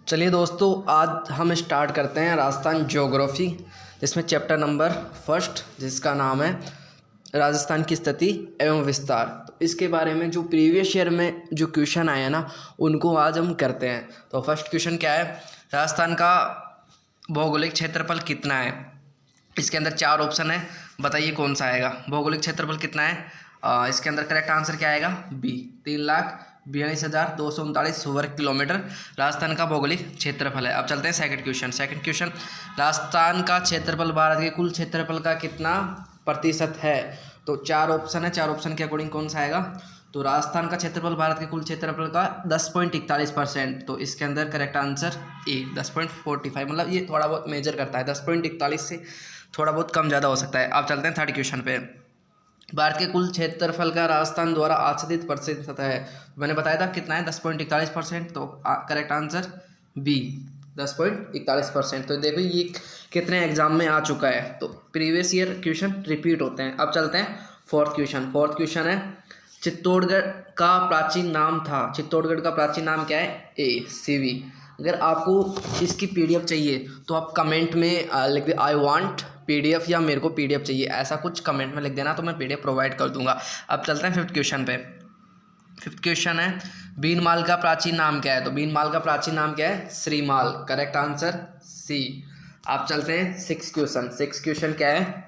चलिए दोस्तों, आज हम स्टार्ट करते हैं राजस्थान ज्योग्राफी, जिसमें चैप्टर नंबर फर्स्ट जिसका नाम है राजस्थान की स्थिति एवं विस्तार। तो इसके बारे में जो प्रीवियस ईयर में जो क्वेश्चन आए हैं ना, उनको आज हम करते हैं। तो फर्स्ट क्वेश्चन क्या है, राजस्थान का भौगोलिक क्षेत्रफल कितना है। इसके अंदर 4 ऑप्शन है, बताइए कौन सा आएगा। भौगोलिक क्षेत्रफल कितना है, इसके अंदर करेक्ट आंसर क्या आएगा, बी 3,42,239 वर्ग किलोमीटर राजस्थान का भौगोलिक क्षेत्रफल है। अब चलते हैं सेकंड क्वेश्चन, राजस्थान का क्षेत्रफल भारत के कुल क्षेत्रफल का कितना प्रतिशत है। तो 4 ऑप्शन है, 4 ऑप्शन के अकॉर्डिंग कौन सा आएगा। तो राजस्थान का क्षेत्रफल भारत के कुल क्षेत्रफल का 10.41%। तो इसके अंदर करेक्ट आंसर ए 10.45, मतलब ये थोड़ा बहुत मेजर करता है, 10.41 से थोड़ा बहुत कम ज़्यादा हो सकता है। अब चलते हैं थर्ड क्वेश्चन पे। भारत के कुल क्षेत्रफल का राजस्थान द्वारा आच्छादित प्रतिशत है, मैंने बताया था कितना है, 10.41%। तो करेक्ट आंसर बी 10.41%। तो देखो ये कितने एग्जाम में आ चुका है, तो प्रीवियस ईयर क्वेश्चन रिपीट होते हैं। अब चलते हैं फोर्थ क्वेश्चन है, चित्तौड़गढ़ का प्राचीन नाम था। चित्तौड़गढ़ का प्राचीन नाम क्या है, ए सीवी। अगर आपको इसकी पीडीएफ चाहिए तो आप कमेंट में लिख दे आई वांट पीडीएफ, या मेरे को पीडीएफ चाहिए, ऐसा कुछ कमेंट में लिख देना, तो मैं पीडीएफ प्रोवाइड कर दूंगा। अब चलते हैं फिफ्थ क्वेश्चन पे। फिफ्थ क्वेश्चन है, बीनमाल का प्राचीन नाम क्या है। तो बीनमाल का प्राचीन नाम क्या है, श्रीमाल। Correct answer C. आप चलते हैं सिक्स क्वेश्चन क्या है,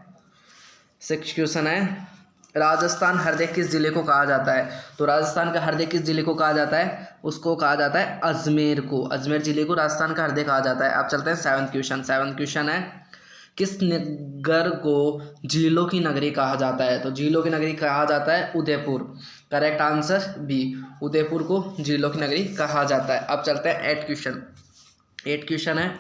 सिक्स क्वेश्चन है, राजस्थान हृदय किस जिले को कहा जाता है। तो राजस्थान का हृदय किस जिले को कहा जाता है, उसको कहा जाता है अजमेर को। अजमेर जिले को राजस्थान का हृदय कहा जाता है। अब चलते हैं सेवंथ क्वेश्चन है, किस नगर को झीलों की नगरी कहा जाता है। तो झीलों की नगरी कहा जाता है Udaipur. Correct answer B, Udaipur को झीलों की नगरी कहा जाता है। अब चलते हैं एट क्वेश्चन है,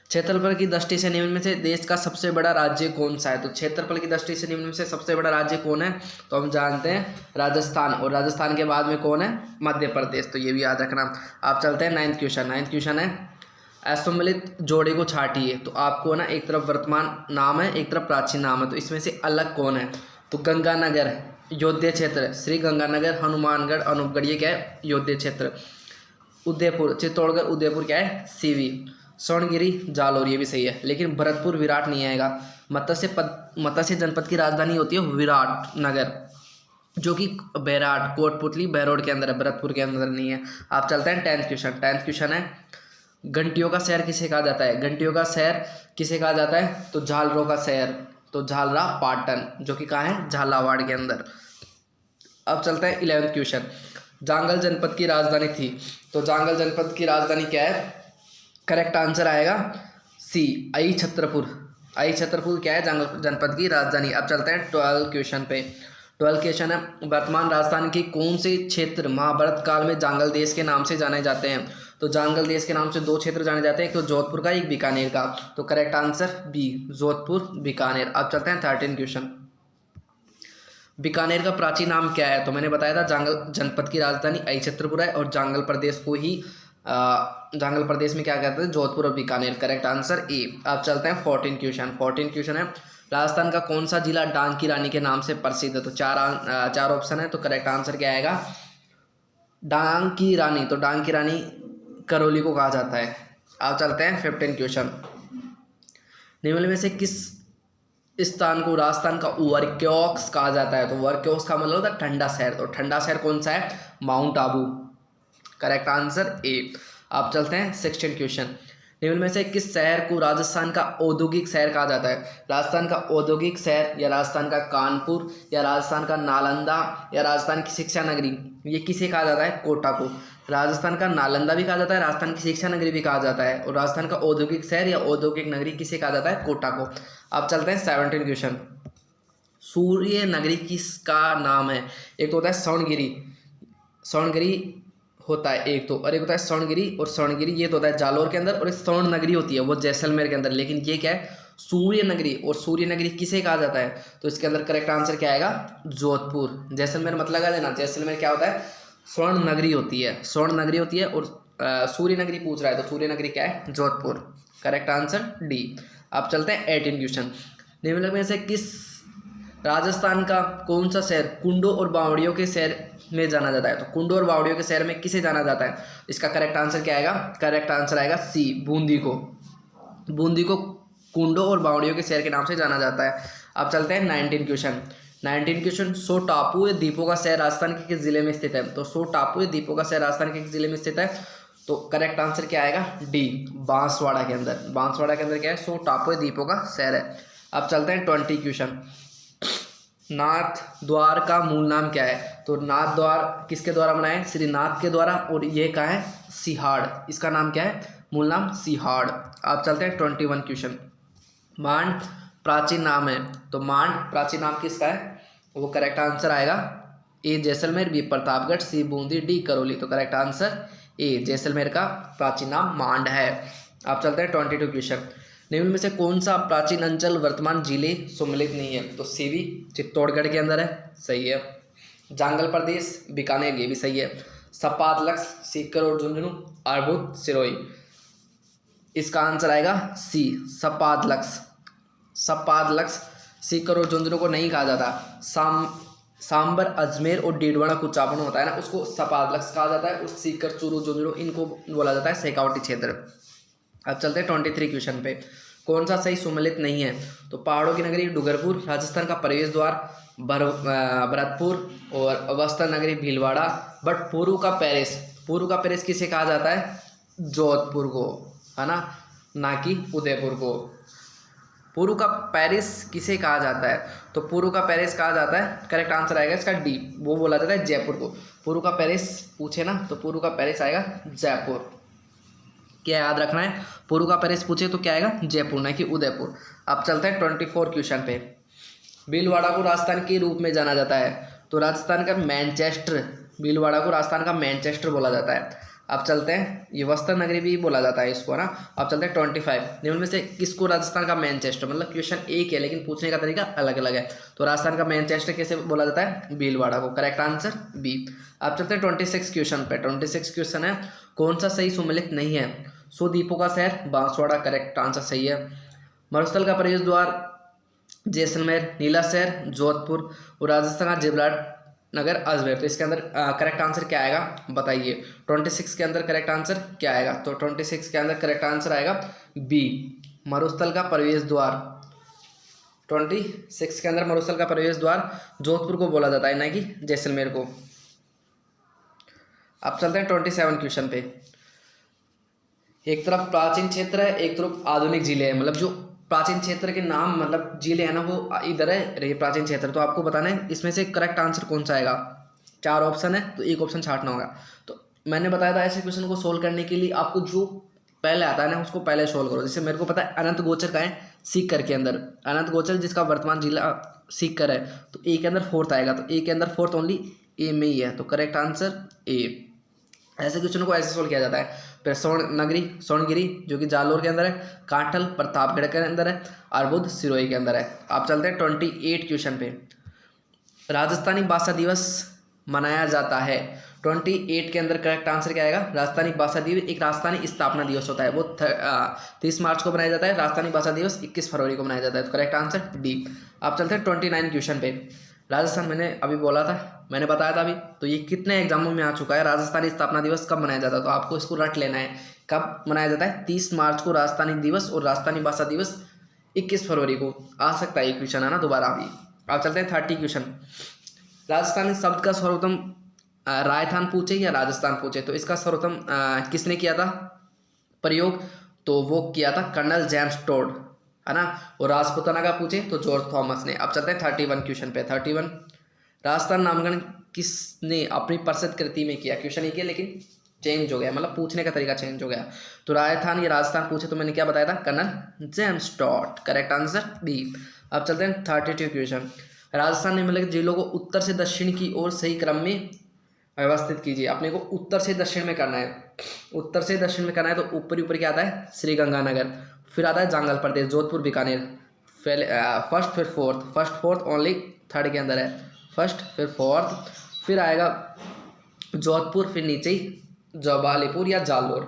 क्षेत्रफल की दृष्टि से निम्न में से देश का सबसे बड़ा राज्य कौन सा है। तो क्षेत्रफल की दृष्टि से निम्न में से सबसे बड़ा राज्य कौन है, तो हम जानते हैं राजस्थान, और राजस्थान के बाद में कौन है, मध्य प्रदेश। तो ये भी याद रखना। आप चलते हैं नाइन्थ क्वेश्चन है, असम्मिलित जोड़े को छाटिए। तो आपको ना एक तरफ वर्तमान नाम है, एक तरफ प्राचीन नाम है, तो इसमें से अलग कौन है। तो गंगानगर योध्य क्षेत्र, श्री गंगानगर, हनुमानगढ़, अनूपगढ़, ये क्या है, योध्य क्षेत्र। उदयपुर, चित्तौड़गढ़, उदयपुर क्या है, सीवी। स्वर्णगिरी, जालोर, ये भी सही है, लेकिन भरतपुर विराट नहीं आएगा। मत्स्य जनपद की राजधानी होती है विराट नगर, जो कि बैराट, कोटपुतली, बहरोड के अंदर है, भरतपुर के अंदर नहीं है। आप चलते हैं टेंथ क्वेश्चन है, घंटियों का शहर किसे कहा जाता है। घंटियों का शहर किसे कहा जाता है, तो झालरों का शहर, तो झालरा पाटन, जो कि कहाँ है, झालावाड़ के अंदर। अब चलते हैं 11th क्वेश्चन, जांगल जनपद की राजधानी थी। तो जांगल जनपद की राजधानी क्या है, करेक्ट आंसर आएगा सी आई छत्रपुर। आई छत्रपुर क्या है, जांगल जनपद की राजधानी। अब चलते हैं 12th क्वेश्चन पे। 12th क्वेश्चन है, वर्तमान राजस्थान के कौन से क्षेत्र महाभारत काल में जांगल देश के नाम से जाने जाते हैं। तो जांगल देश के नाम से 2 क्षेत्र जाने जाते हैं, एक तो जोधपुर का, एक बीकानेर का। तो correct answer B Jodhpur, Bikaner. अब चलते हैं 13th क्वेश्चन, बीकानेर का प्राचीन नाम क्या है। तो मैंने बताया था जांगल जनपद की राजधानी आई छत्रपुर है, और जांगल प्रदेश को ही जांगल प्रदेश में क्या कहते हैं, जोधपुर और बीकानेर। Correct answer A. अब चलते हैं 14th क्वेश्चन है, राजस्थान का कौन सा जिला डांग की रानी के नाम से प्रसिद्ध है। तो चार ऑप्शन है, तो करेक्ट आंसर क्या आएगा, डांग की रानी। तो डांग की रानी करौली को कहा जाता है। अब चलते हैं 15th क्वेश्चन, निम्न में से किस स्थान को राजस्थान का वर्क्योक्स कहा जाता है। तो वर्क्योक्स का मतलब होता है ठंडा शहर। तो ठंडा शहर कौन सा है, mount Abu. Correct answer A. आप चलते हैं 16th क्वेश्चन, निम्न में से किस शहर को राजस्थान का औद्योगिक शहर कहा जाता है। राजस्थान का औद्योगिक शहर, या राजस्थान का कानपुर, या राजस्थान का नालंदा, या राजस्थान की शिक्षा नगरी, ये किसे कहा जाता है, कोटा को। राजस्थान का नालंदा भी कहा जाता है, राजस्थान की शिक्षा नगरी भी कहा जाता है, और राजस्थान का औद्योगिक शहर या औद्योगिक नगरी किसे कहा जाता है, कोटा को। अब चलते हैं 17th क्वेश्चन, सूर्य नगरी किसका नाम है। एक तो होता है स्वर्णगिरी होता है एक तो, और एक होता है स्वर्णगिरी, और स्वर्णगिरी ये तो होता है जालोर के अंदर, और एक स्वर्ण नगरी होती है वो जैसलमेर के अंदर। लेकिन ये क्या है, सूर्य नगरी, और सूर्य नगरी किसे कहा जाता है। तो इसके अंदर करेक्ट आंसर क्या आएगा, जोधपुर। जैसलमेर मत लगा देना, जैसलमेर क्या होता है, स्वर्ण नगरी होती है, और सूर्य नगरी पूछ रहा है, तो सूर्य नगरी क्या है, जोधपुर। Correct answer D. अब चलते हैं 18th क्वेश्चन, निम्नलिखित में से किस राजस्थान का कौन सा शहर कुंडों और बावड़ियों के शहर में जाना जाता है। तो कुंडू और बावड़ियों के शहर में किसे जाना जाता है? इसका करेक्ट आंसर क्या आएगा? करेक्ट आंसर आएगा सी, बूंदी को। बूंदी को कुंडो और बावड़ियों के शहर के नाम से जाना जाता है। अब चलते हैं 19 क्वेश्चन। 19 क्वेश्चन, सो टापू या द्वीपों का शहर राजस्थान के किस जिले में स्थित है? तो सो टापू या द्वीपों का शहर राजस्थान के किस जिले में स्थित है? तो करेक्ट आंसर क्या आएगा? डी, बांसवाड़ा के अंदर। बांसवाड़ा के अंदर क्या है? सो टापू या द्वीपों का शहर है। अब चलते हैं 20 क्वेश्चन। नाथ द्वार का मूल नाम क्या है? तो नाथ द्वार किसके द्वारा बनाया है? श्रीनाथ के द्वारा, और ये कहाँ है? सिहाड़। इसका नाम क्या है? मूल नाम सिहाड़। आप चलते हैं 21 क्वेश्चन। मांड प्राचीन नाम है, तो मांड प्राचीन नाम किसका है? वो करेक्ट आंसर आएगा ए जैसलमेर, बी प्रतापगढ़, सी बूंदी, डी करौली। तो करेक्ट आंसर ए जैसलमेर का प्राचीन नाम मांड है। आप चलते हैं 22 क्वेश्चन। निम्न में से कौन सा प्राचीन अंचल वर्तमान जिले सम्मिलित नहीं है? तो सीवी चित्तौड़गढ़ के अंदर है, सही है। जांगल प्रदेश बीकानेर, ये भी सही है। सपाद सीकर और झुंझुनू, अर्बुद, सिरोही। इसका आंसर आएगा सी, सपाद सीकर और झुंझुनू को नहीं कहा जाता। सांबर, अजमेर और डीडवाना कुचापन होता है ना, उसको सपाद कहा जाता है। उस सीकर, चूरू, झुंझुनू इनको बोला जाता है शेखावटी क्षेत्र। अब चलते हैं 23 क्वेश्चन पे। कौन सा सही सुमेलित नहीं है? तो पहाड़ों की नगरी डूंगरपुर, राजस्थान का प्रवेश द्वार भरतपुर और वस्त्र नगरी भीलवाड़ा, बट पुरू का पेरिस किसे कहा जाता है? जोधपुर को, है ना कि उदयपुर को। पुरू का पेरिस किसे कहा जाता है? तो पुरू का पेरिस कहा जाता है, करेक्ट आंसर आएगा इसका डी, वो बोला जाता है जयपुर को। पुरू का पेरिस पूछे ना, तो पुरू का पेरिस आएगा जयपुर। क्या याद रखना है? पुरू का पेरिस पूछे तो क्या आएगा? जयपुर, ना कि उदयपुर। अब चलते हैं 24 क्वेश्चन पे। भीलवाड़ा को राजस्थान के रूप में जाना जाता है, तो राजस्थान का मैनचेस्टर, भीलवाड़ा को राजस्थान का मैनचेस्टर बोला जाता है। अब चलते हैं, ये वस्त्र नगरी भी बोला जाता है इसको, ना। अब चलते हैं 25। निम्न में से किसको राजस्थान का मैनचेस्टर, मतलब क्वेश्चन एक है लेकिन पूछने का तरीका अलग अलग है। तो राजस्थान का मैनचेस्टर कैसे बोला जाता है? भीलवाड़ा को, करेक्ट आंसर बी। अब चलते हैं 26 क्वेश्चन पे। 26 क्वेश्चन है, कौन सा सही सुमेलित नहीं है? सो द्वीपों का शहर बांसवाड़ा, करेक्ट आंसर सही है। मरुस्थल का प्रवेश द्वार जैसलमेर, नीलाशहर जोधपुर और राजस्थान का जिब्राल्टर नगर अजमेर। तो इसके अंदर करेक्ट आंसर क्या आएगा बताइए? 26 के अंदर करेक्ट आंसर क्या आएगा? तो 26 के अंदर करेक्ट आंसर आएगा बी, मरुस्थल का प्रवेश द्वार। 26 के अंदर मरुस्थल का प्रवेश द्वार जोधपुर को बोला जाता है, ना कि जैसलमेर को। अब चलते हैं 27 क्वेश्चन पे। एक तरफ प्राचीन क्षेत्र है, एक तरफ आधुनिक जिले है, मतलब जो प्राचीन क्षेत्र के नाम, मतलब जिले है ना, वो इधर है रही प्राचीन क्षेत्र। तो आपको बताना है इसमें से करेक्ट आंसर कौन सा आएगा। 4 ऑप्शन है, तो एक ऑप्शन छांटना होगा। तो मैंने बताया था ऐसे क्वेश्चन को सोल्व करने के लिए आपको जो पहले आता है ना उसको पहले सोल्व करो। जैसे मेरे को पता है अनंत गोचर का है सीकर के अंदर, अनंत गोचर जिसका वर्तमान जिला सीकर है, तो ए के अंदर 4th आएगा। तो ए के अंदर 4th ओनली ए में ही है, तो करेक्ट आंसर ए। ऐसे क्वेश्चन को ऐसे सोल्व किया जाता है। फिर सोनगिरी जो कि जालोर के अंदर है, कांठल प्रतापगढ़ के अंदर है, अर्बुद सिरोही के अंदर है। आप चलते हैं 28 क्वेश्चन पे। राजस्थानी भाषा दिवस मनाया जाता है, 28 के अंदर करेक्ट आंसर क्या आएगा? राजस्थानी भाषा दिवस एक राजस्थानी स्थापना दिवस होता है, वो 30 मार्च को मनाया जाता है। राजस्थानी भाषा दिवस 21 फरवरी को मनाया जाता है, तो करेक्ट आंसर डी। आप चलते हैं 29 क्वेश्चन पे। राजस्थान मैंने अभी बोला था, मैंने बताया था अभी, तो ये कितने एग्जामों में आ चुका है। राजस्थानी स्थापना दिवस कब मनाया जाता है? तो आपको इसको रट लेना है, कब मनाया जाता है? 30 मार्च को राजस्थानी दिवस, और राजस्थानी भाषा दिवस 21 फरवरी को। आ सकता है ये क्वेश्चन, है ना, दोबारा अभी। आप चलते हैं 30 क्वेश्चन। राजस्थानी शब्द का सर्वोत्तम राजस्थान पूछे या राजस्थान पूछे, तो इसका सर्वोत्तम किसने किया था प्रयोग? तो वो किया था कर्नल जेम्स टोड, है ना। और राजपुताना का पूछे तो जॉर्ज थॉमस ने। अब चलते हैं 31 क्वेश्चन पे। 31, राजस्थान नामकरण किसने अपनी प्रसिद्ध कृति में किया? क्वेश्चन एक है लेकिन चेंज हो गया, मतलब पूछने का तरीका चेंज हो गया। तो राजस्थान या राजस्थान पूछे तो मैंने क्या बताया था? Colonel James Tod, correct answer B. अब चलते हैं 32 क्वेश्चन। राजस्थान निम्नलिखित जिलों को उत्तर से दक्षिण की ओर सही क्रम में व्यवस्थित कीजिए। अपने को उत्तर से दक्षिण में करना है, उत्तर से दक्षिण में करना है। तो ऊपर ऊपर क्या आता है? श्री गंगानगर, फिर आता है जांगल प्रदेश, जोधपुर, बीकानेर, फर्स्ट फिर fourth, first fourth only 3rd के अंदर है, फर्स्ट फिर फोर्थ, फिर आएगा जोधपुर, फिर नीचे ही जवालीपुर या जालोर।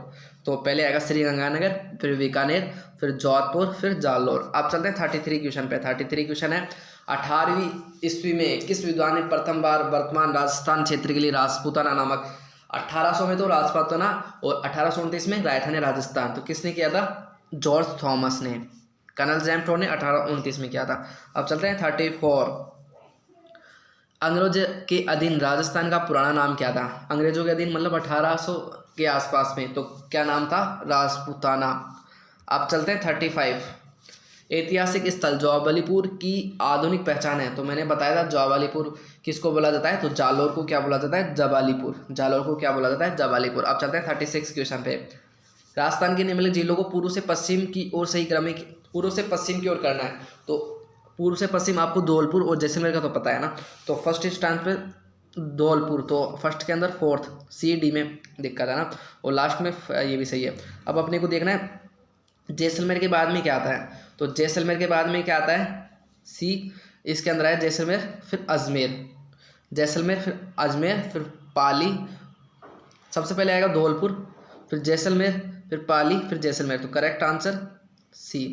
तो पहले आएगा श्रीगंगानगर, फिर बीकानेर, फिर जोधपुर, फिर जालौर। अब चलते हैं 33 क्वेश्चन पे। 33 क्वेश्चन है, 18वीं ईस्वी में किस विद्वान ने प्रथम बार वर्तमान राजस्थान क्षेत्र के लिए राजपूताना नामक, 1800 में तो राजपूताना और 1829 में राजधानी राजस्थान, तो किसने किया था? जॉर्ज थॉमस ने। कर्नल जेम्स टोड ने 1829 में किया था। अब चलते हैं 34। अंग्रेजों के अधीन राजस्थान का पुराना नाम क्या था? अंग्रेजों के अधीन मतलब 1800 के आसपास में, तो क्या नाम था? राजपूताना। अब चलते हैं 35। ऐतिहासिक स्थल ज्वालापुर की आधुनिक पहचान है, तो मैंने बताया था ज्वालापुर किसको बोला जाता है, तो जालौर को क्या बोला जाता है? जबालीपुर। जालौर को क्या बोला जाता है? जबालीपुर। अब चलते हैं 36 क्वेश्चन पे। राजस्थान की निम्नलिखित झीलों को पूर्व से पश्चिम की ओर सही क्रमिक, पूर्व से पश्चिम की ओर करना है, तो पूर्व से पश्चिम आपको धौलपुर और जैसलमेर का तो पता है ना, तो फर्स्ट स्टैंड पे धौलपुर, तो फर्स्ट के अंदर फोर्थ, सी डी में दिक्कत है ना, और लास्ट में ये भी सही है। अब अपने को देखना है जैसलमेर के बाद में क्या आता है, तो जैसलमेर के बाद में क्या आता है? सी, इसके अंदर है जैसलमेर, फिर अजमेर, जैसलमेर फिर अजमेर, फिर पाली, सबसे पहले आएगा धौलपुर, फिर जैसलमेर, फिर पाली, फिर जैसलमेर, तो करेक्ट आंसर सी।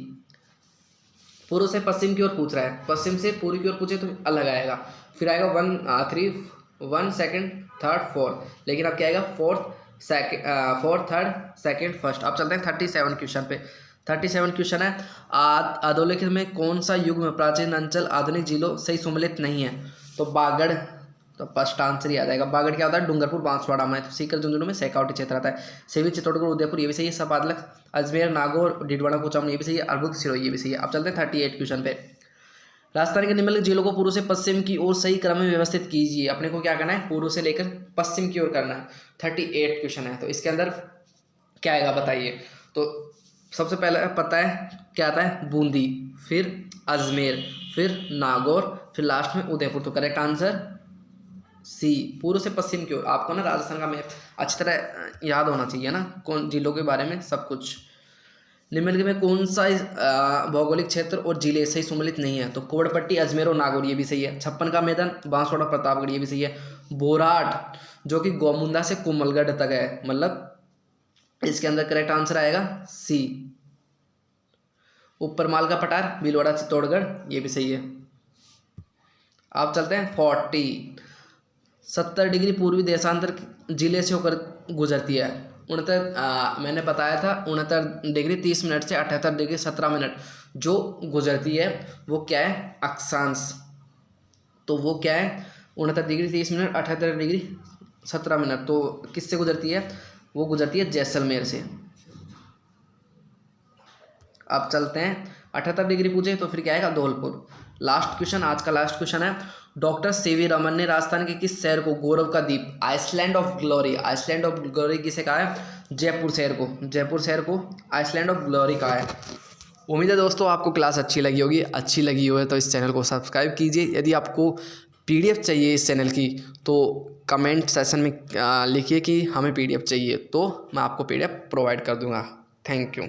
पूर्व से पश्चिम की ओर पूछ रहा है, पश्चिम से पूर्व की ओर पूछे तो अलग आएगा, फिर आएगा 1 सेकंड थर्ड फोर्थ, लेकिन अब क्या आएगा? Fourth third second first. अब चलते हैं 37 क्वेश्चन पे। 37 क्वेश्चन है, अधोलिखित में कौन सा युग में प्राचीन अंचल आधुनिक जिलों से सम्मिलित नहीं है, तो बागड़, तो फर्स्ट आंसर ही आ जाएगा। बागड़ क्या होता है? डूंगरपुर बांसवाड़ा में, तो सीकर झुंझुनू में शेखावटी क्षेत्र आता है। सेवी, चित्तौड़गढ़, उदयपुर ये भी सही है। सपादलक, अजमेर, नागौर, डिडवाना, कुचामन ये भी सही है। अर्बुद, सिरोही ये भी सही है। अब चलते हैं 38 क्वेश्चन पे। राजस्थान के निम्नलिखित जिलों को पूर्व से पश्चिम की ओर सही क्रम में व्यवस्थित कीजिए। अपने को क्या करना है? पूर्व से लेकर पश्चिम की ओर करना है। 38 क्वेश्चन है, तो इसके अंदर क्या आएगा बताइए? तो सबसे पहले पता है क्या आता है? बूंदी, फिर अजमेर, फिर नागौर, फिर लास्ट में उदयपुर, तो करेक्ट आंसर सी, पूर्व से पश्चिम की ओर। आपको ना राजस्थान का मैप अच्छी तरह याद होना चाहिए ना, कौन जिलों के बारे में सब कुछ। निम्नलिखित में कौन सा भौगोलिक क्षेत्र और जिले सही सम्मिलित नहीं है, तो कोवड़पट्टी, अजमेर और नागौर ये भी सही है। 56 का मैदान, बांसवाड़ा, प्रतापगढ़ ये भी सही है। बोराट जो कि गोमुंदा से कुमलगढ़ तक है, मतलब इसके अंदर करेक्ट आंसर आएगा सी। ऊपर माल का पठार, भीलवाड़ा, चित्तौड़गढ़ ये भी सही है। आप चलते हैं 40। 70 डिग्री पूर्वी देशांतर जिले से होकर गुजरती है। 69 मैंने बताया था 69 डिग्री 30 मिनट से 78 डिग्री 17 मिनट जो गुजरती है वो क्या है? अक्षांश। तो वो क्या है? 69 डिग्री 30 मिनट 78 डिग्री 17 मिनट, तो किससे गुजरती है? वो गुजरती है जैसलमेर से। अब चलते हैं 78 डिग्री पूछे तो फिर क्या आएगा? धौलपुर। लास्ट क्वेश्चन, आज का लास्ट क्वेश्चन है, डॉक्टर सीवी रमन ने राजस्थान के किस शहर को गौरव का द्वीप, island of glory, island of glory किसे कहा है? जयपुर शहर को, जयपुर शहर को आइसलैंड ऑफ ग्लोरी कहा है। उम्मीद है दोस्तों आपको क्लास अच्छी लगी होगी। अच्छी लगी हो तो इस चैनल को सब्सक्राइब कीजिए। यदि आपको PDF चाहिए इस चैनल की तो कमेंट सेक्शन में लिखिए कि हमें PDF चाहिए, तो मैं आपको PDF प्रोवाइड कर दूंगा। Thank you.